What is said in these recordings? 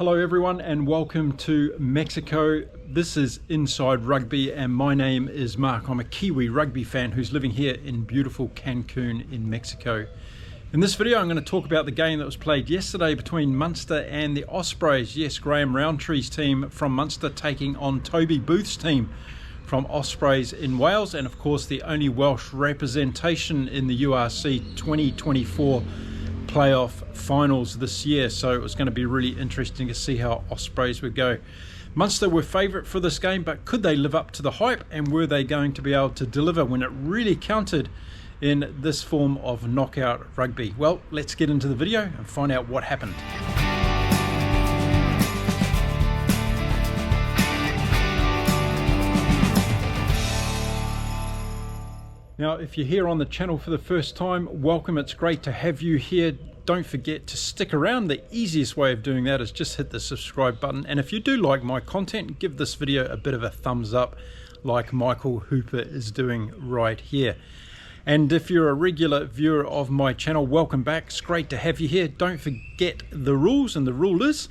Hello everyone and welcome to Mexico. This is Inside Rugby and my name is Mark. I'm a Kiwi rugby fan who's living here in beautiful Cancun in Mexico. In this video I'm going to talk about the game that was played yesterday between Munster and the Ospreys. Yes, Graham Rowntree's team from Munster taking on Toby Booth's team from Ospreys in Wales, and of course the only Welsh representation in the URC 2024 playoff finals this year. So it was going to be really interesting to see how Ospreys would go. Munster were favourite for this game, but could they live up to the hype, and were they going to be able to deliver when it really counted in this form of knockout rugby? Well, let's get into the video and find out what happened. Now, if you're here on the channel for the first time, welcome. It's great to have you here. Don't forget to stick around. The easiest way of doing that is just hit the subscribe button. And if you do like my content, give this video a bit of a thumbs up like Michael Hooper is doing right here. And if you're a regular viewer of my channel, welcome back. It's great to have you here. Don't forget the rules, and the rule is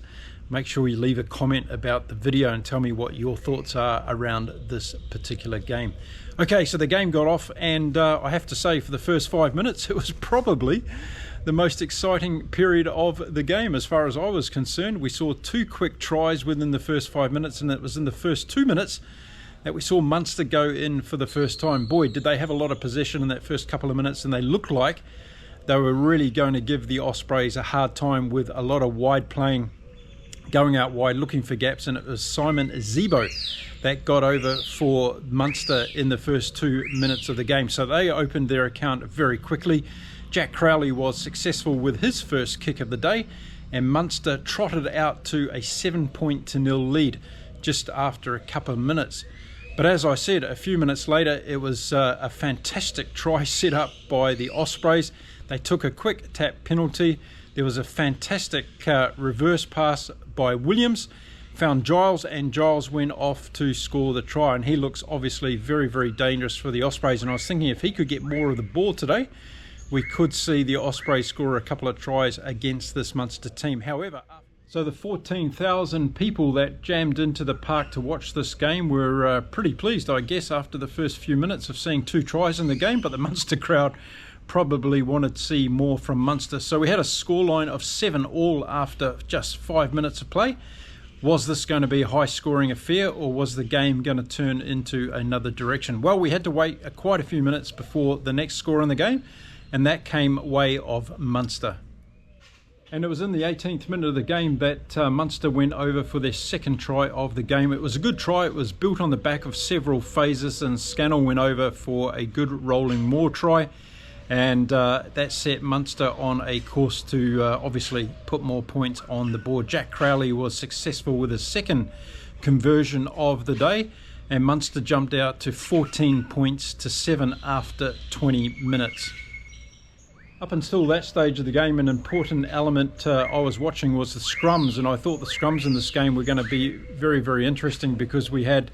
make sure you leave a comment about the video and tell me what your thoughts are around this particular game. Okay, so the game got off, and I have to say for the first 5 minutes it was probably the most exciting period of the game as far as I was concerned. We saw two quick tries within the first 5 minutes, and it was in the first 2 minutes that we saw Munster go in for the first time. Boy, did they have a lot of possession in that first couple of minutes, and they looked like they were really going to give the Ospreys a hard time with a lot of wide playing, going out wide, looking for gaps, and it was Simon Zebo that got over for Munster in the first 2 minutes of the game. So they opened their account very quickly. Jack Crowley was successful with his first kick of the day, and Munster trotted out to a 7-0 lead just after a couple of minutes. But as I said, a few minutes later, it was a fantastic try set up by the Ospreys. They took a quick tap penalty. There was a fantastic reverse pass by Williams, found Giles, and Giles went off to score the try, and he looks obviously very, very dangerous for the Ospreys. And I was thinking if he could get more of the ball today, we could see the Ospreys score a couple of tries against this Munster team. However, so the 14,000 people that jammed into the park to watch this game were pretty pleased, I guess, after the first few minutes of seeing two tries in the game, but the Munster crowd probably wanted to see more from Munster. So we had a scoreline of 7-all after just 5 minutes of play. Was this going to be a high-scoring affair, or was the game going to turn into another direction? Well, we had to wait quite a few minutes before the next score in the game, and that came way of Munster. And it was in the 18th minute of the game that Munster went over for their second try of the game. It was a good try. It was built on the back of several phases, and Scannell went over for a good rolling Moore try. And that set Munster on a course to obviously put more points on the board. Jack Crowley was successful with his second conversion of the day, and Munster jumped out to 14 points to 7 after 20 minutes. Up until that stage of the game, an important element I was watching was the scrums, and I thought the scrums in this game were going to be very, very interesting, because we had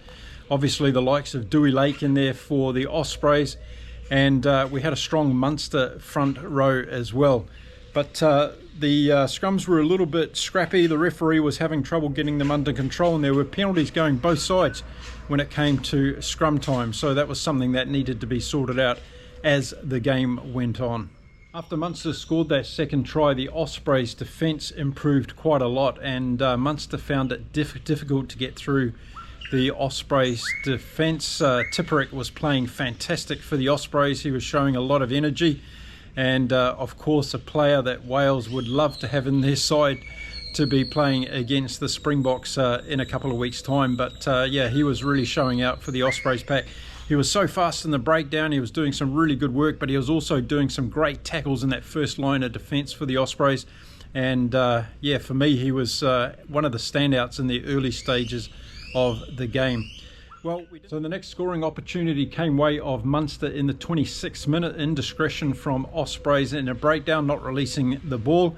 obviously the likes of Dewey Lake in there for the Ospreys, and we had a strong Munster front row as well. But the scrums were a little bit scrappy. The referee was having trouble getting them under control, and there were penalties going both sides when it came to scrum time. So that was something that needed to be sorted out as the game went on. After Munster scored that second try, the Ospreys' defence improved quite a lot, and Munster found it difficult to get through the Ospreys' defence. Tipperick was playing fantastic for the Ospreys. He was showing a lot of energy, and of course a player that Wales would love to have in their side to be playing against the Springboks in a couple of weeks' time. But yeah, he was really showing out for the Ospreys pack. He was so fast in the breakdown. He was doing some really good work, but he was also doing some great tackles in that first line of defence for the Ospreys. And yeah, for me, he was one of the standouts in the early stages of the game. Well, so the next scoring opportunity came way of Munster in the 26th minute. Indiscretion from Ospreys in a breakdown, not releasing the ball.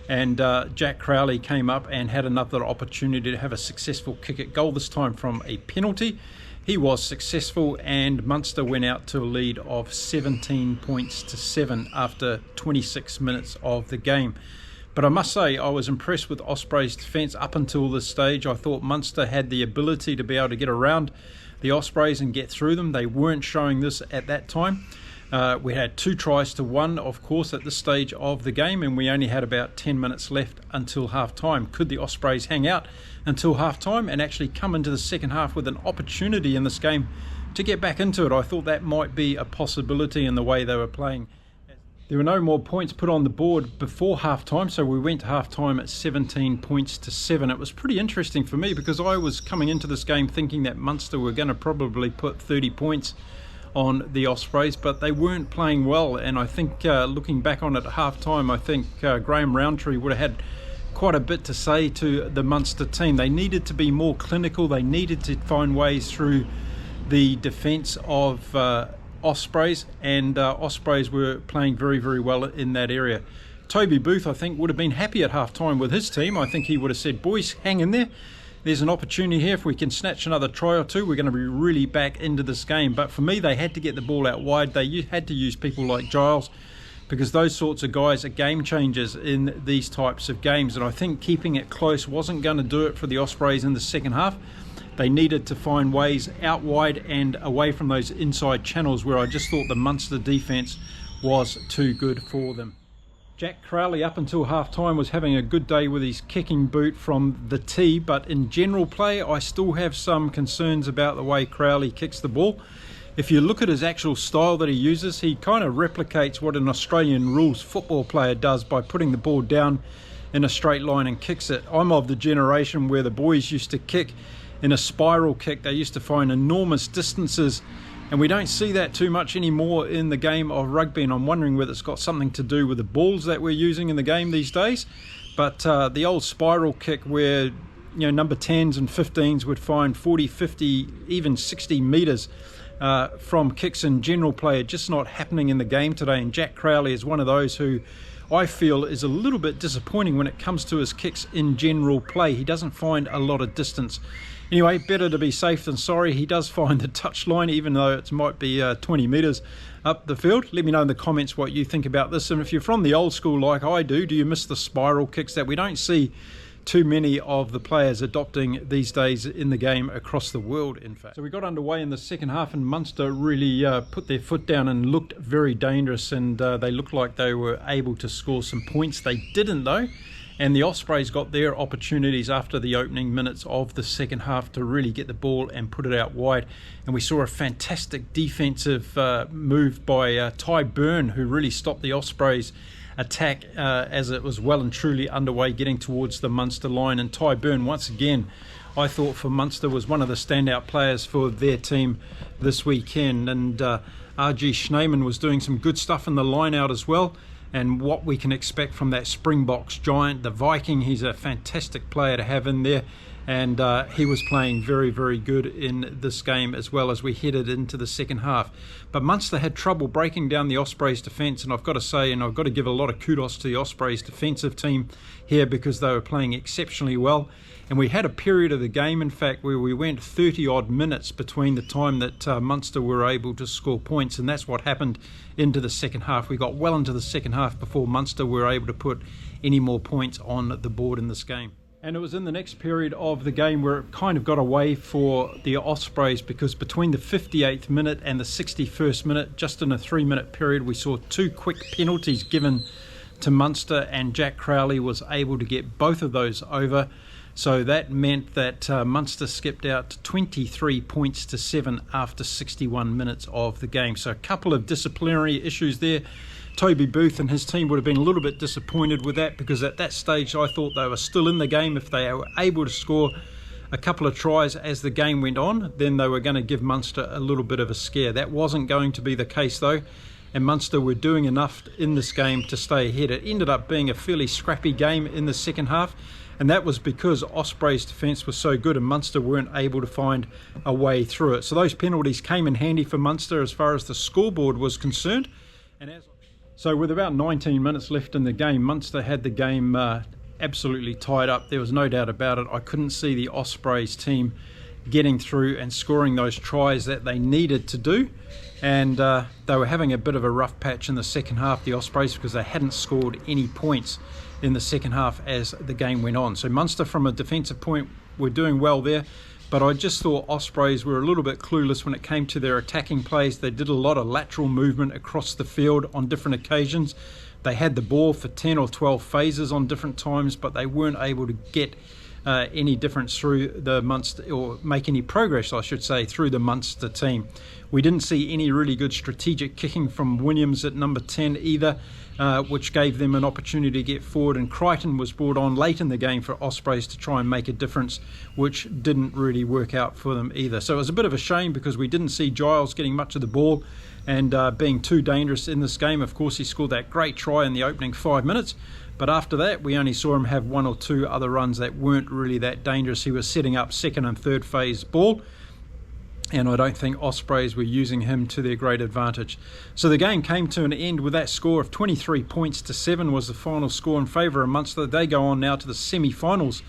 And Jack Crowley came up and had another opportunity to have a successful kick at goal, this time from a penalty. He was successful, and Munster went out to a lead of 17 points to 7 after 26 minutes of the game. But I must say, I was impressed with Ospreys' defence up until this stage. I thought Munster had the ability to be able to get around the Ospreys and get through them. They weren't showing this at that time. We had 2 tries to 1, of course, at this stage of the game, and we only had about 10 minutes left until half-time. Could the Ospreys hang out until half-time and actually come into the second half with an opportunity in this game to get back into it? I thought that might be a possibility in the way they were playing. There were no more points put on the board before half-time, so we went to half-time at 17 points to 7. It was pretty interesting for me because I was coming into this game thinking that Munster were going to probably put 30 points on the Ospreys, but they weren't playing well, and I think looking back on it at half-time, I think Graham Roundtree would have had quite a bit to say to the Munster team. They needed to be more clinical. They needed to find ways through the defence of Ospreys, and Ospreys were playing very, very well in that area. Toby Booth, I think, would have been happy at half-time with his team. I think he would have said, boys, hang in there. There's an opportunity here. If we can snatch another try or two, we're going to be really back into this game. But for me, they had to get the ball out wide. They had to use people like Giles, because those sorts of guys are game changers in these types of games. And I think keeping it close wasn't going to do it for the Ospreys in the second half. They needed to find ways out wide and away from those inside channels where I just thought the Munster defence was too good for them. Jack Crowley up until half-time was having a good day with his kicking boot from the tee, but in general play I still have some concerns about the way Crowley kicks the ball. If you look at his actual style that he uses, he kind of replicates what an Australian rules football player does by putting the ball down in a straight line and kicks it. I'm of the generation where the boys used to kick in a spiral kick. They used to find enormous distances, and we don't see that too much anymore in the game of rugby, and I'm wondering whether it's got something to do with the balls that we're using in the game these days. But the old spiral kick where, you know, number 10s and 15s would find 40, 50, even 60 metres from kicks in general play are just not happening in the game today, and Jack Crowley is one of those who I feel is a little bit disappointing when it comes to his kicks in general play. He doesn't find a lot of distance. Anyway, better to be safe than sorry. He does find the touchline, even though it might be 20 metres up the field. Let me know in the comments what you think about this. And if you're from the old school like I do you miss the spiral kicks that we don't see too many of the players adopting these days in the game across the world, in fact? So we got underway in the second half, and Munster really put their foot down and looked very dangerous, and they looked like they were able to score some points. They didn't, though. And the Ospreys got their opportunities after the opening minutes of the second half to really get the ball and put it out wide. And we saw a fantastic defensive move by Ty Byrne, who really stopped the Ospreys attack as it was well and truly underway, getting towards the Munster line. And Ty Byrne, once again, I thought for Munster was one of the standout players for their team this weekend. And R.G. Schneemann was doing some good stuff in the line out as well. And what we can expect from that Springboks giant, the Viking, he's a fantastic player to have in there, and he was playing very, very good in this game as well as we headed into the second half. But Munster had trouble breaking down the Ospreys defence, and I've got to say, and I've got to give a lot of kudos to the Ospreys defensive team here, because they were playing exceptionally well. And we had a period of the game, in fact, where we went 30 odd minutes between the time that Munster were able to score points, and that's what happened into the second half. We got well into the second half before Munster were able to put any more points on the board in this game. And it was in the next period of the game where it kind of got away for the Ospreys, because between the 58th minute and the 61st minute, just in a 3-minute period, we saw 2 quick penalties given to Munster, and Jack Crowley was able to get both of those over. So that meant that Munster skipped out to 23 points to 7 after 61 minutes of the game. So a couple of disciplinary issues there. Toby Booth and his team would have been a little bit disappointed with that, because at that stage I thought they were still in the game. If they were able to score a couple of tries as the game went on, then they were going to give Munster a little bit of a scare. That wasn't going to be the case though, and Munster were doing enough in this game to stay ahead. It ended up being a fairly scrappy game in the second half, and that was because Ospreys' defence was so good and Munster weren't able to find a way through it. So those penalties came in handy for Munster as far as the scoreboard was concerned. So with about 19 minutes left in the game, Munster had the game absolutely tied up. There was no doubt about it. I couldn't see the Ospreys team getting through and scoring those tries that they needed to do. And they were having a bit of a rough patch in the second half, the Ospreys, because they hadn't scored any points in the second half as the game went on. So Munster, from a defensive point, were doing well there, but I just thought Ospreys were a little bit clueless when it came to their attacking plays. They did a lot of lateral movement across the field on different occasions. They had the ball for 10 or 12 phases on different times, but they weren't able to get any difference through the Munster, or make any progress, I should say, through the Munster team. We didn't see any really good strategic kicking from Williams at number 10 either, which gave them an opportunity to get forward, and Crichton was brought on late in the game for Ospreys to try and make a difference, which didn't really work out for them either. So it was a bit of a shame because we didn't see Giles getting much of the ball and being too dangerous in this game. Of course, he scored that great try in the opening 5 minutes, but after that we only saw him have one or two other runs that weren't really that dangerous. He was setting up second and third phase ball, and I don't think Ospreys were using him to their great advantage. So the game came to an end with that score of 23 points to 7 was the final score in favour of Munster. They go on now to the semi-finals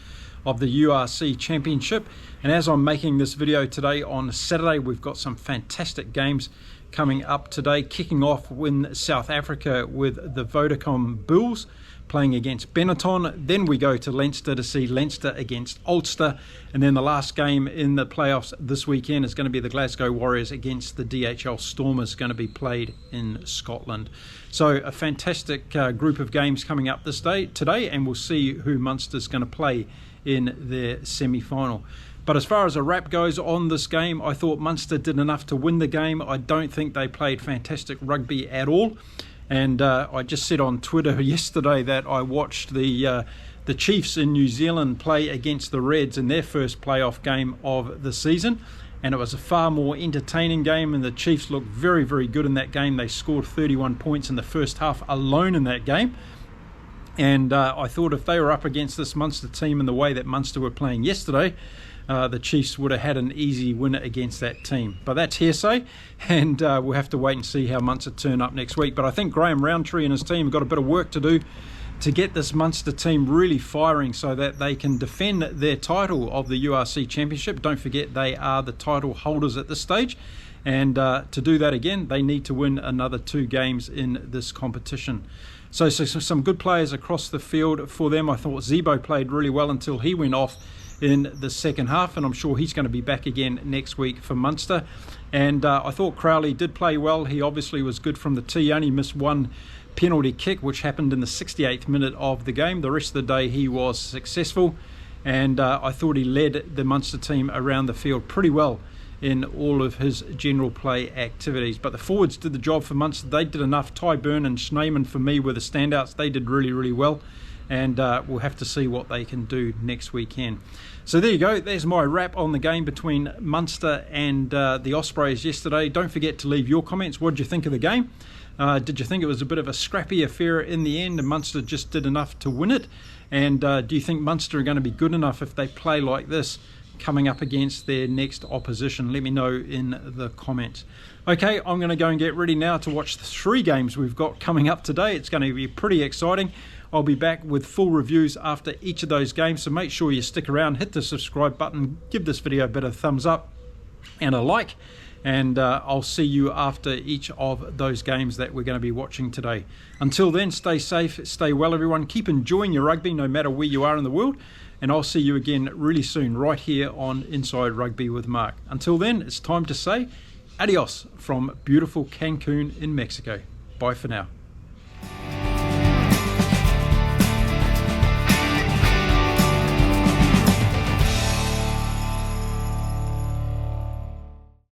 of the URC Championship, and as I'm making this video today on Saturday, we've got some fantastic games coming up today, kicking off in South Africa with the Vodacom Bulls playing against Benetton. Then we go to Leinster to see Leinster against Ulster, and then the last game in the playoffs this weekend is going to be the Glasgow Warriors against the DHL Stormers, going to be played in Scotland. So a fantastic group of games coming up today, and we'll see who Munster's going to play in their semi-final. But as far as a wrap goes on this game, I thought Munster did enough to win the game. I don't think they played fantastic rugby at all. And I just said on Twitter yesterday that I watched the Chiefs in New Zealand play against the Reds in their first playoff game of the season. And it was a far more entertaining game, and the Chiefs looked very, very good in that game. They scored 31 points in the first half alone in that game. And I thought if they were up against this Munster team in the way that Munster were playing yesterday, the Chiefs would have had an easy win against that team. But that's hearsay, and we'll have to wait and see how Munster turn up next week. But I think Graham Roundtree and his team have got a bit of work to do to get this Munster team really firing so that they can defend their title of the URC Championship. Don't forget, they are the title holders at this stage. And to do that again, they need to win another 2 games in this competition. So some good players across the field for them. I thought Zebo played really well until he went off in the second half, and I'm sure he's going to be back again next week for Munster. And I thought Crowley did play well. He obviously was good from the tee. He only missed one penalty kick, which happened in the 68th minute of the game. The rest of the day he was successful, and I thought he led the Munster team around the field pretty well in all of his general play activities. But the forwards did the job for Munster. They did enough. Tyburn and Schneemann for me were the standouts. They did really, really well, and we'll have to see what they can do next weekend. So there you go, there's my wrap on the game between Munster and the Ospreys yesterday. Don't forget to leave your comments. What did you think of the game? Did you think it was a bit of a scrappy affair in the end and Munster just did enough to win it? And do you think Munster are going to be good enough if they play like this coming up against their next opposition? Let me know in the comments. Okay, I'm going to go and get ready now to watch the 3 games we've got coming up today. It's going to be pretty exciting. I'll be back with full reviews after each of those games, so make sure you stick around, hit the subscribe button, give this video a bit of a thumbs up and a like, and I'll see you after each of those games that we're going to be watching today. Until then, stay safe, stay well everyone, keep enjoying your rugby no matter where you are in the world, and I'll see you again really soon right here on Inside Rugby with Mark. Until then, it's time to say adios from beautiful Cancun in Mexico. Bye for now.